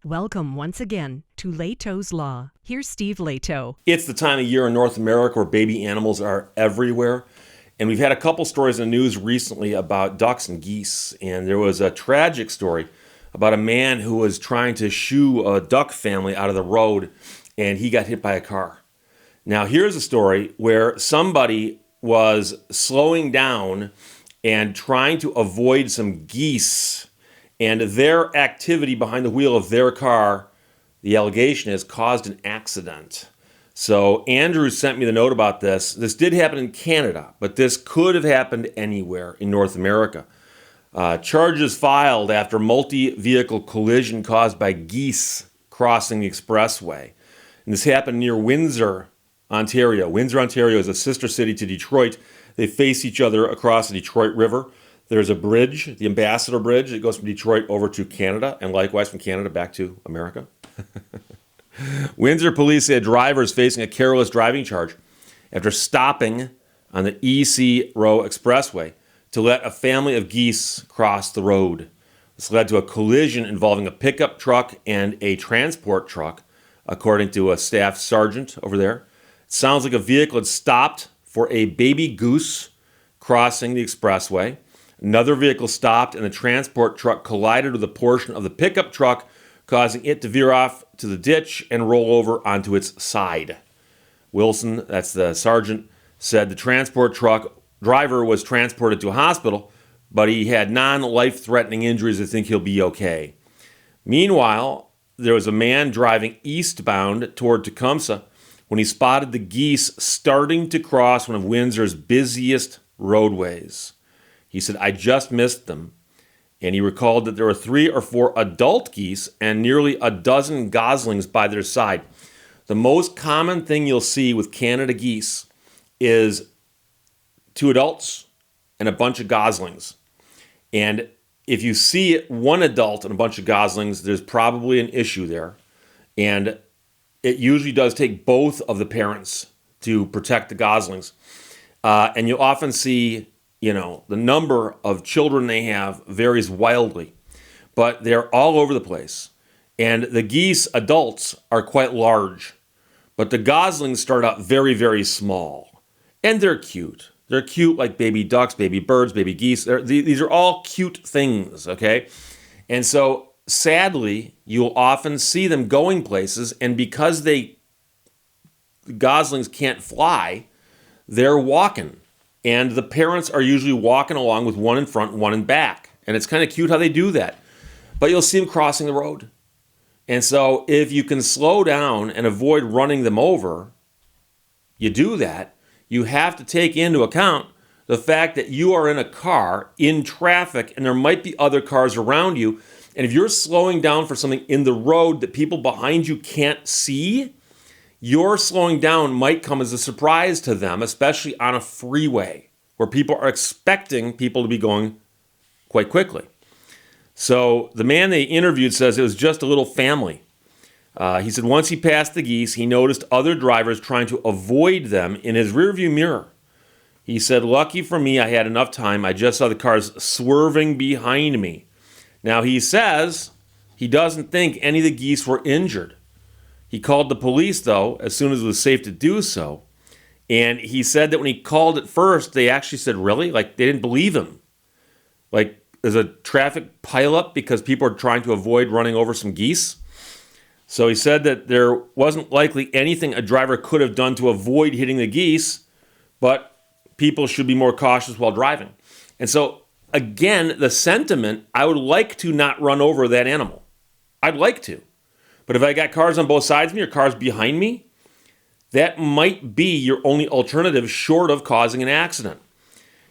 Welcome once again to Lehto's Law. Here's Steve Lehto. It's the time of year in North America where baby animals are everywhere. And we've had a couple stories in the news recently about ducks and geese. And there was a tragic story about a man who was trying to shoo a duck family out of the road, and he got hit by a car. Now, here's a story where somebody was slowing down and trying to avoid some geese, and their activity behind the wheel of their car, the allegation is, caused an accident. So Andrew sent me the note about this. This did happen in Canada, but this could have happened anywhere in North America. Charges filed after multi-vehicle collision caused by geese crossing the expressway. And this happened near Windsor, Ontario. Windsor, Ontario is a sister city to Detroit. They face each other across the Detroit River. There's a bridge, the Ambassador Bridge, that goes from Detroit over to Canada, and likewise from Canada back to America. Windsor police say a driver is facing a careless driving charge after stopping on the EC Row Expressway to let a family of geese cross the road. This led to a collision involving a pickup truck and a transport truck, according to a staff sergeant over there. It sounds like a vehicle had stopped for a baby goose crossing the expressway. Another vehicle stopped and the transport truck collided with a portion of the pickup truck, causing it to veer off to the ditch and roll over onto its side. Wilson, that's the sergeant, said the transport truck driver was transported to a hospital, but he had non-life-threatening injuries. I think he'll be okay. Meanwhile, there was a man driving eastbound toward Tecumseh when he spotted the geese starting to cross one of Windsor's busiest roadways. He said, "I just missed them." And he recalled that there were 3 or 4 adult geese and nearly a dozen goslings by their side. The most common thing you'll see with Canada geese is 2 adults and a bunch of goslings. And if you see 1 adult and a bunch of goslings, there's probably an issue there. And it usually does take both of the parents to protect the goslings. And you'll often see, the number of children they have varies wildly, but they're all over the place. And the geese adults are quite large, but the goslings start out very, very small. And they're cute. They're cute like baby ducks, baby birds, baby geese. These are all cute things, okay? And so, sadly, you'll often see them going places, and because the goslings can't fly, they're walking. And the parents are usually walking along with 1 in front and 1 in back. And it's kind of cute how they do that. But you'll see them crossing the road. And so if you can slow down and avoid running them over, you do that. You have to take into account the fact that you are in a car, in traffic, and there might be other cars around you. And if you're slowing down for something in the road that people behind you can't see, your slowing down might come as a surprise to them, especially on a freeway where people are expecting people to be going quite quickly. So the man they interviewed says it was just a little family. He said once he passed the geese, he noticed other drivers trying to avoid them in his rearview mirror. He said, "Lucky for me, I had enough time. I just saw the cars swerving behind me." Now he says he doesn't think any of the geese were injured. He called the police, though, as soon as it was safe to do so. And he said that when he called at first, they actually said, "Really?" Like, they didn't believe him. Like, there's a traffic pileup because people are trying to avoid running over some geese. So he said that there wasn't likely anything a driver could have done to avoid hitting the geese, but people should be more cautious while driving. And so, again, the sentiment, I would like to not run over that animal. I'd like to. But if I got cars on both sides of me or cars behind me, that might be your only alternative short of causing an accident.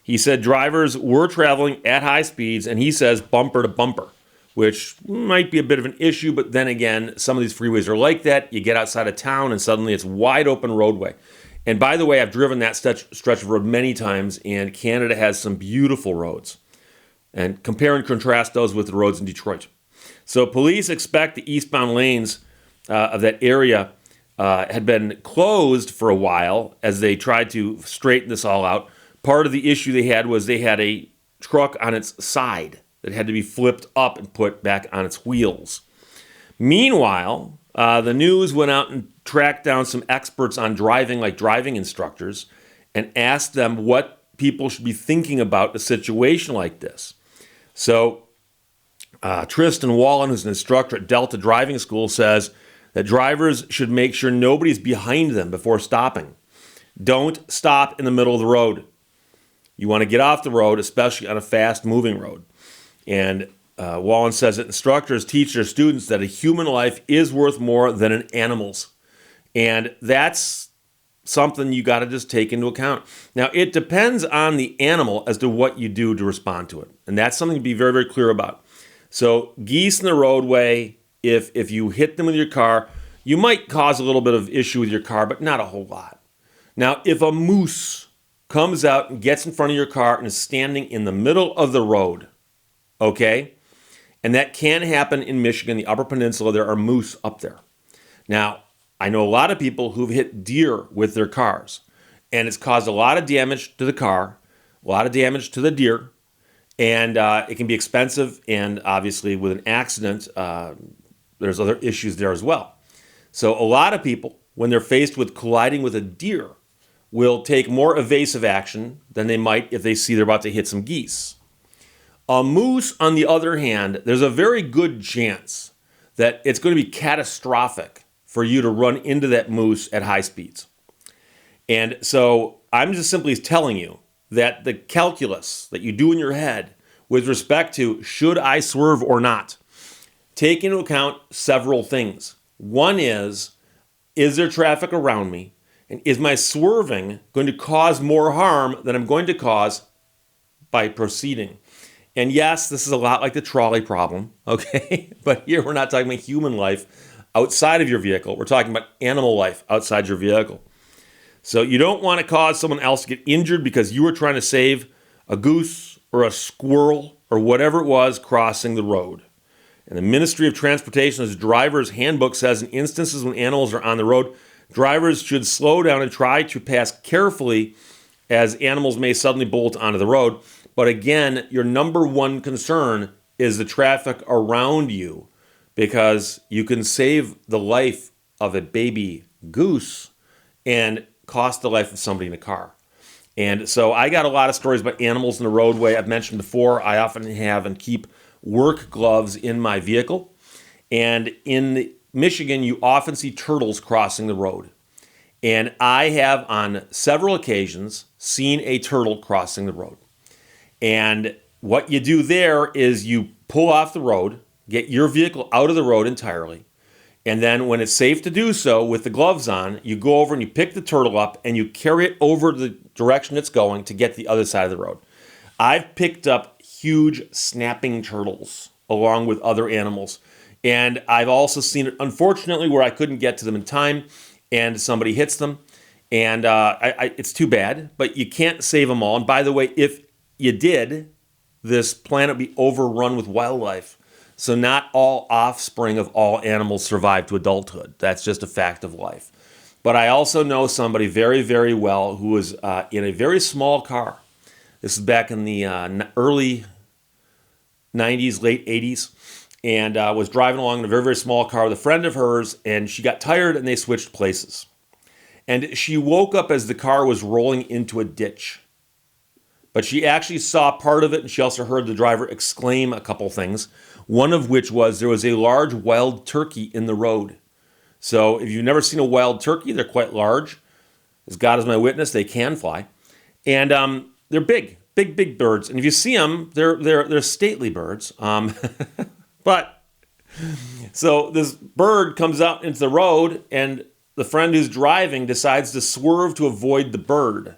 He said drivers were traveling at high speeds, and he says bumper to bumper, which might be a bit of an issue, but then again, some of these freeways are like that. You get outside of town, and suddenly it's wide open roadway. And by the way, I've driven that stretch of road many times, and Canada has some beautiful roads. And compare and contrast those with the roads in Detroit. So police expect the eastbound lanes of that area had been closed for a while as they tried to straighten this all out. Part of the issue they had was they had a truck on its side that had to be flipped up and put back on its wheels. Meanwhile, the news went out and tracked down some experts on driving, like driving instructors, and asked them what people should be thinking about a situation like this. So Tristan Wallen, who's an instructor at Delta Driving School, says that drivers should make sure nobody's behind them before stopping. Don't stop in the middle of the road. You want to get off the road, especially on a fast-moving road. And Wallen says that instructors teach their students that a human life is worth more than an animal's. And that's something you got to just take into account. Now, it depends on the animal as to what you do to respond to it. And that's something to be very, very clear about. So geese in the roadway, if you hit them with your car, you might cause a little bit of issue with your car, but not a whole lot. Now, if a moose comes out and gets in front of your car and is standing in the middle of the road, okay? And that can happen in Michigan, the Upper Peninsula. There are moose up there. Now, I know a lot of people who've hit deer with their cars, and it's caused a lot of damage to the car, a lot of damage to the deer, and it can be expensive, and obviously with an accident, there's other issues there as well. So a lot of people, when they're faced with colliding with a deer, will take more evasive action than they might if they see they're about to hit some geese. A moose, on the other hand, there's a very good chance that it's going to be catastrophic for you to run into that moose at high speeds. And so I'm just simply telling you that the calculus that you do in your head with respect to should I swerve or not, take into account several things. One is there traffic around me? And is my swerving going to cause more harm than I'm going to cause by proceeding? And yes, this is a lot like the trolley problem, okay? But here we're not talking about human life outside of your vehicle. We're talking about animal life outside your vehicle. So you don't want to cause someone else to get injured because you were trying to save a goose or a squirrel or whatever it was crossing the road. And the Ministry of Transportation's driver's handbook says in instances when animals are on the road, drivers should slow down and try to pass carefully as animals may suddenly bolt onto the road. But again, your number one concern is the traffic around you because you can save the life of a baby goose and cost the life of somebody in a car. And so I got a lot of stories about animals in the roadway. I've mentioned before, I often have and keep work gloves in my vehicle. And in Michigan, you often see turtles crossing the road. And I have on several occasions seen a turtle crossing the road. And what you do there is you pull off the road, get your vehicle out of the road entirely, and then when it's safe to do so with the gloves on, you go over and you pick the turtle up and you carry it over the direction it's going to get the other side of the road. I've picked up huge snapping turtles along with other animals. And I've also seen it, unfortunately, where I couldn't get to them in time and somebody hits them. And it's too bad, but you can't save them all. And by the way, if you did, this planet would be overrun with wildlife. So not all offspring of all animals survive to adulthood. That's just a fact of life. But I also know somebody very, very well who was in a very small car. This is back in the early 90s, late 80s, and was driving along in a very, very small car with a friend of hers, and she got tired and they switched places. And she woke up as the car was rolling into a ditch. But she actually saw part of it, and she also heard the driver exclaim a couple things, one of which was there was a large wild turkey in the road. So if you've never seen a wild turkey, they're quite large. As God is my witness, they can fly. And they're big, big, big birds. And if you see them, they're stately birds. But so this bird comes out into the road, and the friend who's driving decides to swerve to avoid the bird.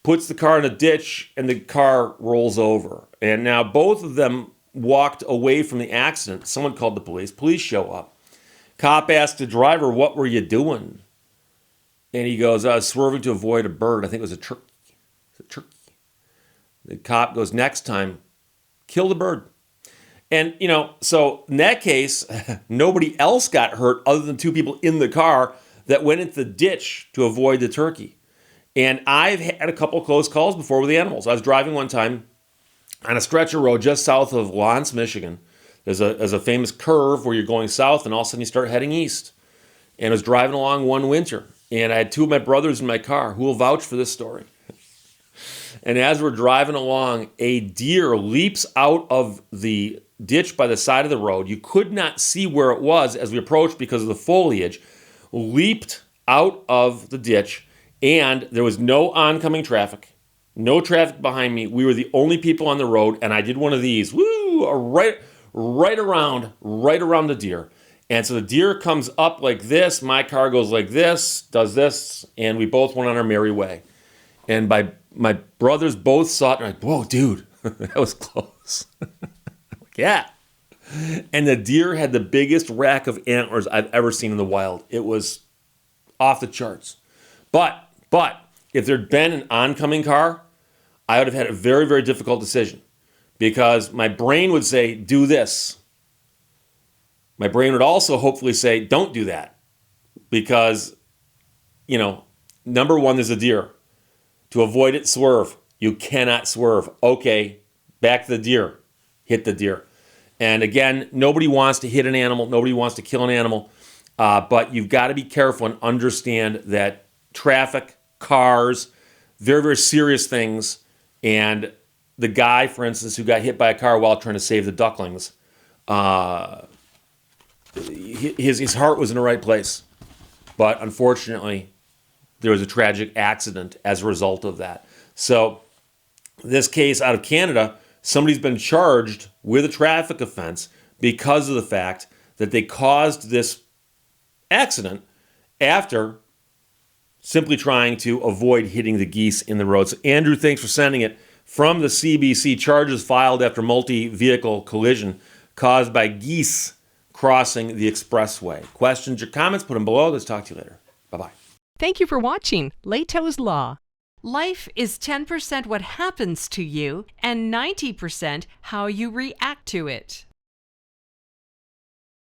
Puts the car in a ditch, and the car rolls over. And now both of them walked away from the accident. Someone called the police. Police show up. Cop asked the driver, "What were you doing?" And he goes, "I was swerving to avoid a bird. I think it was a turkey." It's a turkey. The cop goes, "Next time, kill the bird." And, so in that case, nobody else got hurt other than two people in the car that went into the ditch to avoid the turkey. And I've had a couple close calls before with the animals. I was driving one time on a stretch of road just south of Lawrence, Michigan. There's a famous curve where you're going south and all of a sudden you start heading east. And I was driving along one winter, and I had two of my brothers in my car who will vouch for this story. And as we're driving along, a deer leaps out of the ditch by the side of the road. You could not see where it was as we approached because of the foliage. Leaped out of the ditch, and there was no oncoming traffic, no traffic behind me. We were the only people on the road, and I did one of these, right around the deer. And so the deer comes up like this, my car goes like this, does this, and we both went on our merry way. And my brothers both saw it, and like, whoa, dude, that was close. Yeah. And the deer had the biggest rack of antlers I've ever seen in the wild. It was off the charts. But if there'd been an oncoming car, I would have had a very, very difficult decision, because my brain would say, do this. My brain would also hopefully say, don't do that, because, number one, there's a deer. To avoid it, swerve. You cannot swerve. Okay, back to the deer. Hit the deer. And again, nobody wants to hit an animal. Nobody wants to kill an animal. But you've got to be careful and understand that traffic, cars, very, very serious things. And the guy, for instance, who got hit by a car while trying to save the ducklings, his heart was in the right place. But unfortunately, there was a tragic accident as a result of that. So this case out of Canada, somebody's been charged with a traffic offense because of the fact that they caused this accident after simply trying to avoid hitting the geese in the road. So Andrew, thanks for sending it. From the CBC, charges filed after multi-vehicle collision caused by geese crossing the expressway. Questions or comments, put them below. Let's talk to you later. Bye-bye. Thank you for watching Lehto's Law. Life is 10% what happens to you and 90% how you react to it.